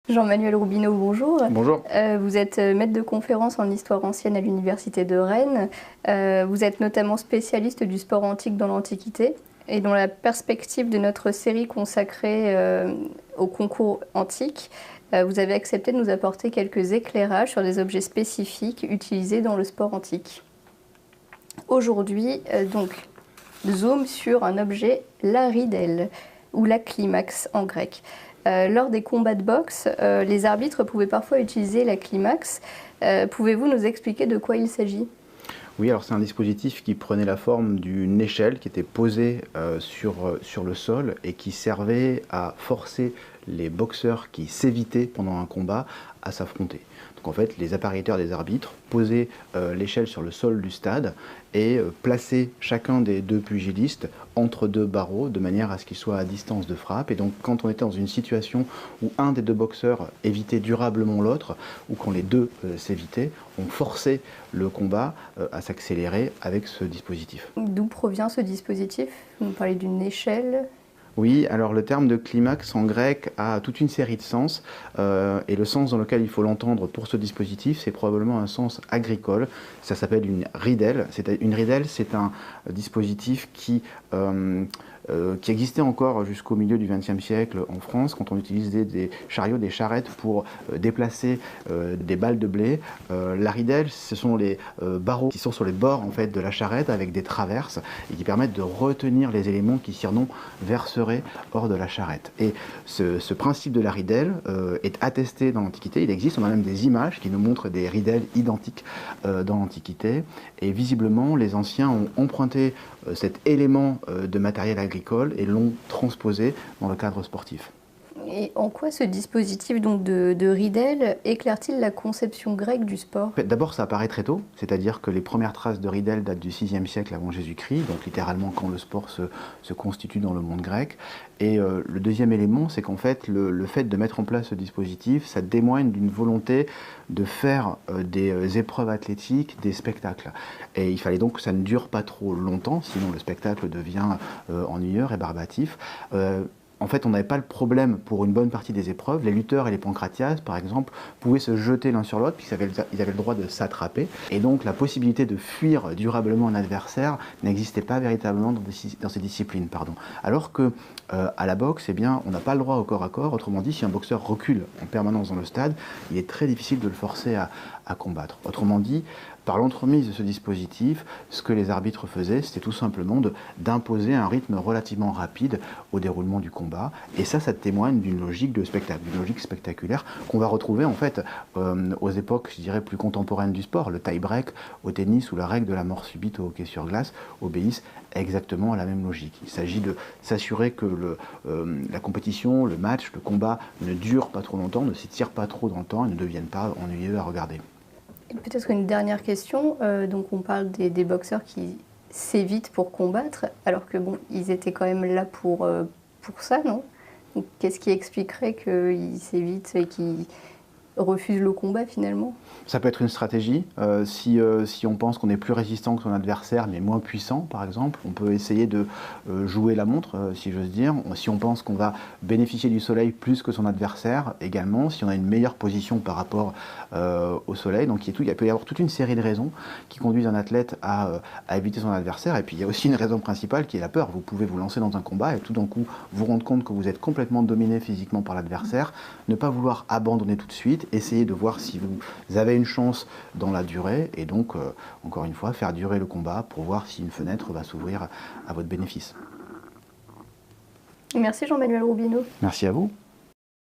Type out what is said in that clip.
Jean-Manuel Roubineau, bonjour. Bonjour. Vous êtes maître de conférence en histoire ancienne à l'Université de Rennes. Vous êtes notamment spécialiste du sport antique dans l'Antiquité. Et dans la perspective de notre série consacrée au concours antique, vous avez accepté de nous apporter quelques éclairages sur des objets spécifiques utilisés dans le sport antique. Aujourd'hui, zoom sur un objet, la ridelle, ou la climax en grec. Lors des combats de boxe, les arbitres pouvaient parfois utiliser la climax. Pouvez-vous nous expliquer de quoi il s'agit ? Oui, alors c'est un dispositif qui prenait la forme d'une échelle qui était posée sur le sol et qui servait à forcer les boxeurs qui s'évitaient pendant un combat à s'affronter. Donc en fait, les appariteurs des arbitres posaient l'échelle sur le sol du stade et plaçaient chacun des deux pugilistes entre deux barreaux de manière à ce qu'ils soient à distance de frappe. Et donc quand on était dans une situation où un des deux boxeurs évitait durablement l'autre, ou quand les deux s'évitaient, on forçait le combat à s'accélérer avec ce dispositif. D'où provient ce dispositif ? Vous parlez d'une échelle ? Oui, alors le terme de climax en grec a toute une série de sens et le sens dans lequel il faut l'entendre pour ce dispositif, c'est probablement un sens agricole. Ça s'appelle une ridelle. Une ridelle, c'est un dispositif qui existait encore jusqu'au milieu du XXe siècle en France, quand on utilisait des chariots, des charrettes pour déplacer des balles de blé. La ridelle, ce sont les barreaux qui sont sur les bords en fait, de la charrette avec des traverses et qui permettent de retenir les éléments qui sinon verseraient hors de la charrette. Et ce principe de la ridelle est attesté dans l'Antiquité. Il existe, on a même des images qui nous montrent des ridelles identiques dans l'Antiquité. Et visiblement, les anciens ont emprunté cet élément de matériel agricole et l'ont transposé dans le cadre sportif. Et en quoi ce dispositif donc de ridelle éclaire-t-il la conception grecque du sport ? D'abord, ça apparaît très tôt, c'est-à-dire que les premières traces de ridelle datent du VIe siècle avant Jésus-Christ, donc littéralement quand le sport se constitue dans le monde grec. Et le deuxième élément, c'est qu'en fait, le fait de mettre en place ce dispositif, ça témoigne d'une volonté de faire des épreuves athlétiques, des spectacles. Et il fallait donc que ça ne dure pas trop longtemps, sinon le spectacle devient ennuyeux, rébarbatif. En fait, on n'avait pas le problème pour une bonne partie des épreuves. Les lutteurs et les pancratias, par exemple, pouvaient se jeter l'un sur l'autre puisqu'ils avaient le droit de s'attraper. Et donc, la possibilité de fuir durablement un adversaire n'existait pas véritablement dans ces disciplines. Alors que à la boxe, eh bien, on n'a pas le droit au corps à corps. Autrement dit, si un boxeur recule en permanence dans le stade, il est très difficile de le forcer à combattre. Autrement dit, par l'entremise de ce dispositif, ce que les arbitres faisaient, c'était tout simplement d'imposer un rythme relativement rapide au déroulement du combat. Et ça témoigne d'une logique de spectacle, d'une logique spectaculaire qu'on va retrouver en fait aux époques, je dirais, plus contemporaines du sport. Le tie-break au tennis ou la règle de la mort subite au hockey sur glace obéissent exactement à la même logique. Il s'agit de s'assurer que la compétition, le match, le combat ne dure pas trop longtemps, ne s'étire pas trop dans le temps et ne deviennent pas ennuyeux à regarder. Peut-être une dernière question. Donc on parle des boxeurs qui s'évitent pour combattre, alors que bon, ils étaient quand même là pour ça, non ? Qu'est-ce qui expliquerait qu'ils s'évitent et qu'ils refusent le combat finalement ? Ça peut être une stratégie. Si on pense qu'on est plus résistant que son adversaire, mais moins puissant, par exemple, on peut essayer de jouer la montre, si j'ose dire. Si on pense qu'on va bénéficier du soleil plus que son adversaire, également, si on a une meilleure position par rapport au soleil. Donc il peut y avoir toute une série de raisons qui conduisent un athlète à éviter son adversaire. Et puis il y a aussi une raison principale qui est la peur. Vous pouvez vous lancer dans un combat et tout d'un coup vous rendre compte que vous êtes complètement dominé physiquement par l'adversaire, ne pas vouloir abandonner tout de suite, essayer de voir si vous avez une chance dans la durée et donc, encore une fois, faire durer le combat pour voir si une fenêtre va s'ouvrir à votre bénéfice. Merci Jean-Manuel Roubineau. Merci à vous.